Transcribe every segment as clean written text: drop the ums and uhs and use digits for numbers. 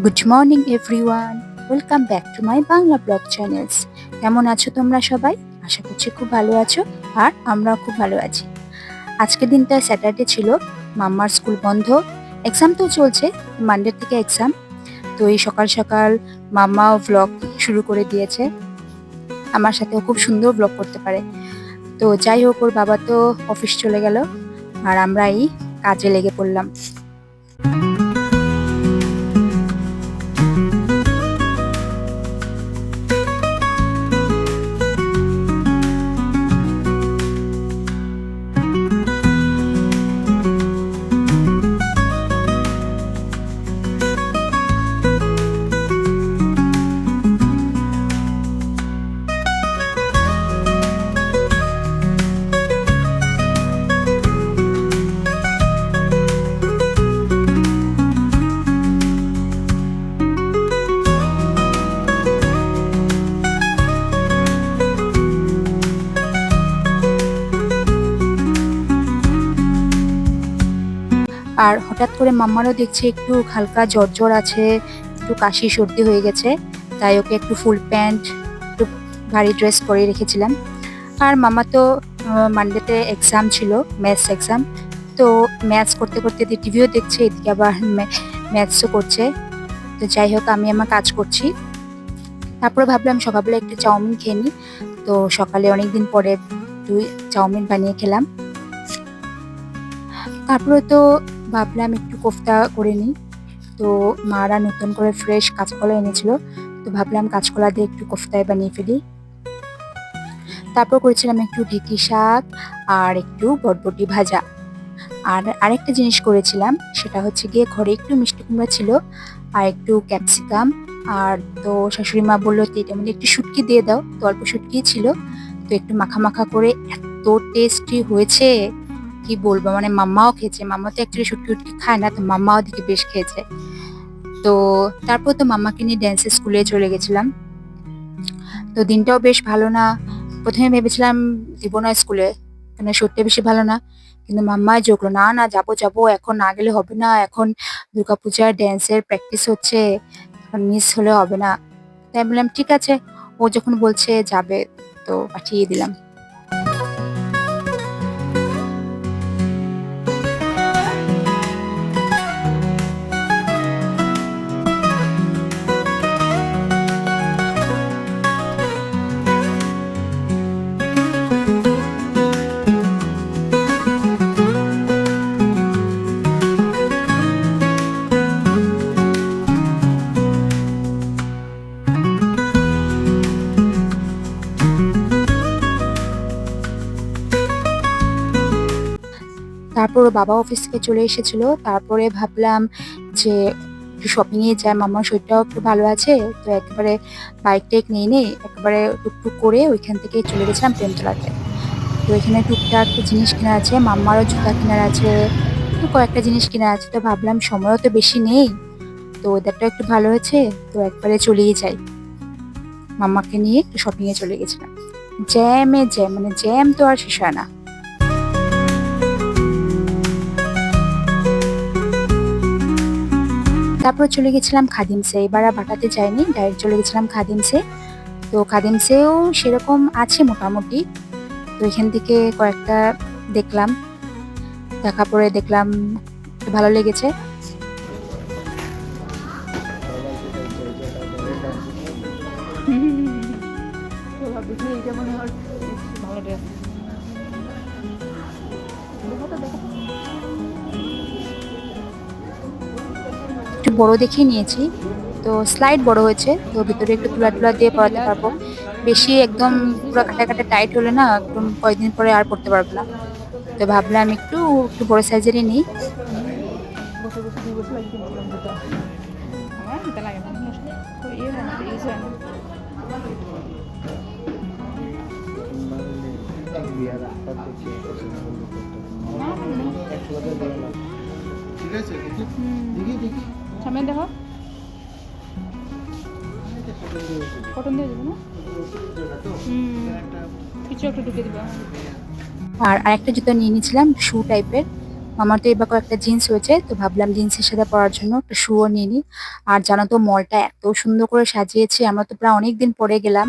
Good morning everyone, welcome back to my Bangla blog channels. কেমন আছো তোমরা সবাই? আশা করছি খুব ভালো আছো, আর আমরাও খুব ভালো আছি। আজকের দিনটা স্যাটারডে ছিল, মাম্মার স্কুল বন্ধ, এক্সাম তো চলছে, মানডে থেকে এক্সাম। তো এই সকাল সকাল মাম্মাও ব্লগ শুরু করে দিয়েছে, আমার সাথেও খুব সুন্দর ব্লগ করতে পারে। তো যাই হোক, ওর বাবা তো অফিস চলে গেল, আর আমরা এই কাজে লেগে পড়লাম। আর হঠাৎ করে মাম্মারও দেখছে একটু হালকা জ্বর জ্বর আছে, একটু কাশি সর্দি হয়ে গেছে, তাই ওকে একটু ফুল প্যান্ট, একটু ভারী ড্রেস পরে রেখেছিলাম। আর মামা তো মানডেতে এক্সাম ছিল, ম্যাথস এক্সাম। তো ম্যাথস করতে করতে টিভিও দেখছে, এদিকে আবার ম্যাথসও করছে। তো যাই হোক, আমি আমার কাজ করছি। তারপরে ভাবলাম সকালবেলা একটু চাউমিন খেয়ে নিই। তো সকালে অনেকদিন পরে একটু চাউমিন বানিয়ে খেলাম। তারপরে তো ভাবলাম একটু কোফতা করে নিই। তো মারা নতুন করে ফ্রেশ কাঁচকলা এনেছিল, তো ভাবলাম কাঁচকলা দিয়ে একটু কোফতায় বানিয়ে ফেলি। তারপর করেছিলাম একটু ঢেঁকি শাক আর একটু বটবটি ভাজা। আর আরেকটা জিনিস করেছিলাম, সেটা হচ্ছে গিয়ে ঘরে একটু মিষ্টি কুমড়া ছিল আর একটু ক্যাপসিকাম। আর তো শাশুড়ি মা বললো যে এটার মধ্যে একটু শুটকি দিয়ে দাও, তো অল্প শুটকি ছিল, তো একটু মাখা মাখা করে এত টেস্টি হয়েছে কি বলবো। মানে মাম্মাও খেয়েছে, মাম্মা তো অ্যাকচুয়ালি শুটকি উটকি খায় না, তো মাম্মাও দিকে বেশ খেয়েছে। তো তারপর তো মাম্মাকে নিয়ে ড্যান্সের স্কুলে চলে গেছিলাম। তো দিনটাও বেশ ভালো না। প্রথমে ভেবেছিলাম দিব না স্কুলে, কেন শরীরটা বেশি ভালো না, কিন্তু মাম্মাই জোকলো, না না যাবো যাবো, এখন না গেলে হবে না, এখন দুর্গাপূজার ড্যান্সের প্র্যাকটিস হচ্ছে, এখন মিস হলে হবে না। তাই বললাম ঠিক আছে, ও যখন বলছে যাবে, তো পাঠিয়ে দিলাম। তারপর ওর বাবা অফিস থেকে চলে এসেছিল, তারপরে ভাবলাম যে একটু শপিং এ যাই, মামার শরীরটাও একটু ভালো আছে। তো একেবারে বাইক টাইক নিয়ে নেই, একেবারে টুকটুক করে ওইখান থেকে চলে গেছিলাম প্রেমতলাতে। তো এখানে টুকটাক জিনিস কেনার আছে, মাম্মারও জুতা কেনার আছে, তো কয়েকটা জিনিস কেনার আছে। তো ভাবলাম সময়ও তো বেশি নেই, তো ওয়েদারটা একটু ভালো হয়েছে, তো একবারে চলেই যাই। মাম্মাকে নিয়ে একটু শপিং এ চলে গেছিলাম। জ্যামে জ্যাম, মানে জ্যাম তো আর শেষ হয় না। তারপর চলে গেছিলাম খাদিমসে, এবার আর বাটাতে যাইনি, ডাইরেক্ট চলে গেছিলাম খাদিমসে। তো খাদিমসেও সেরকম আছে মোটামুটি। তো এখান থেকে কয়েকটা দেখলাম, দেখা পরে দেখলাম একটু ভালো লেগেছে। একটু বড় দেখে নিয়েছি, তো স্লাইড বড় হয়েছে, তো ভিতরে একটু তুলা তুলা দিয়ে পরাতে পারবো। বেশি একদম পুরো কাটা কাটা টাইট হলে না, একদম কয়েকদিন পরে আর পড়তে পারবো না। তো ভাবলাম একটু একটু বড় সাইজেরই নিই। ঠিক আছে, দেখি দেখি সামনে দেখো, কটন দিয়ে দেবো না, কিছু একটা ঢুকে দিবা। আর আরেকটা জুতো নিয়ে নিয়েছিলাম শু টাইপের, আমার তো এবার কয়েকটা জিন্স হয়েছে, তো ভাবলাম জিন্সের সাথে পরার জন্য একটা শুও নিয়ে নিই। আর জানো তো মলটা এত সুন্দর করে সাজিয়েছে, আমরা তো প্রায় অনেকদিন পরে গেলাম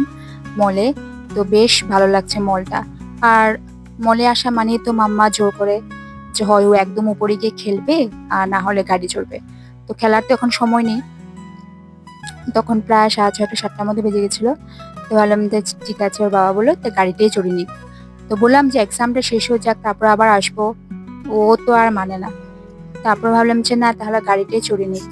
মলে, তো বেশ ভালো লাগছে মলটা। আর মলে আসা মানে তো মাম্মা জোর করে যে হয় ও একদম উপরে গিয়ে খেলবে আর না হলে গাড়ি চড়বে। তো খেলার তো এখন সময় নেই, তখন প্রায় 6:30-7টার মধ্যে বেজে গেছিল। তো ভাবলাম যে ঠিক আছে, ওর বাবা বললো তো গাড়িতেই চড়ে নিই। তো বললাম যে এক্সামটা শেষ হয়ে যাক, তারপর আবার আসবো। ও তো আর মানে না। তারপর ভাবলাম যে না, তাহলে গাড়িটাই চড়ে নিক।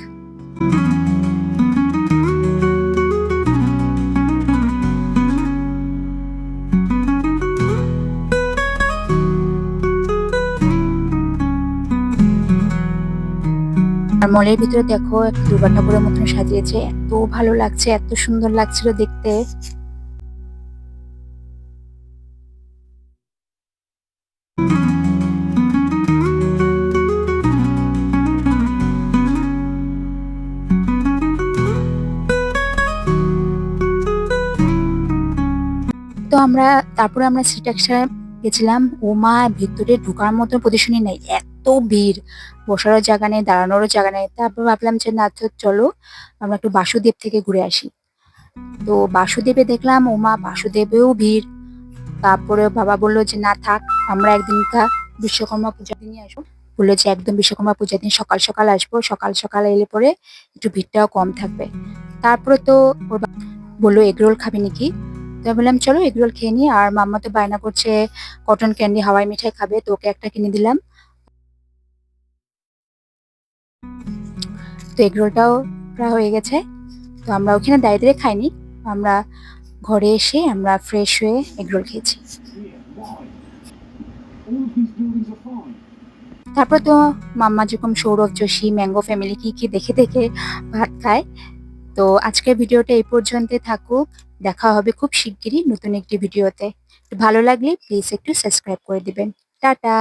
আর মলের ভিতরে দেখো একটা দুর্গা ঠাকুরের মতন সাজিয়েছে, এত ভালো লাগছে, এত সুন্দর লাগছিল দেখতে। তো তারপরে আমরা সিটাক্সা গেছিলাম। ওমা, ভিতরে ঢোকার মতো পজিশনই নাই, এত ভিড়, বসারও জায়গা নেই, দাঁড়ানোরও জায়গা নেই। তারপর ভাবলাম যে না, তো চলো আমরা একটু বাসুদেব থেকে ঘুরে আসি। তো বাসুদেবে দেখলাম, ওমা বাসুদেবেও ভিড়। তারপরে বাবা বললো যে না থাক, আমরা একদিনকা বিশ্বকর্মা পূজা দিনই আসবো। বললো যে একদম বিশ্বকর্মা পূজার দিন সকাল সকাল আসবো, সকাল সকাল এলে পরে একটু ভিড়টাও কম থাকবে। তারপরে তো ওর বললো এগরোল খাবে নাকি, তো আমি বললাম চলো এগরোল খেয়ে নি। আর মাম্মা তো বায়না করছে কটন ক্যান্ডি হাওয়াই মিঠাই খাবে, তো ওকে একটা কিনে দিলাম। তো এগরোলটাও প্রায় হয়ে গেছে। তো আমরা ওখানে দাঁড়িয়ে দাঁড়িয়ে খাইনি, আমরা ঘরে এসে আমরা ফ্রেশ হয়ে এগরোল খেয়েছি। তারপর তো মাম্মা যেরকম সৌরভ যোশী, ম্যাঙ্গো ফ্যামিলি কি কি দেখে দেখে ভাত খায়। তো আজকের ভিডিওটা এই পর্যন্তই থাকুক, দেখা হবে খুব শিগগিরই নতুন একটি ভিডিওতে। ভালো লাগলে প্লিজ একটু সাবস্ক্রাইব করে দিবেন। টাটা।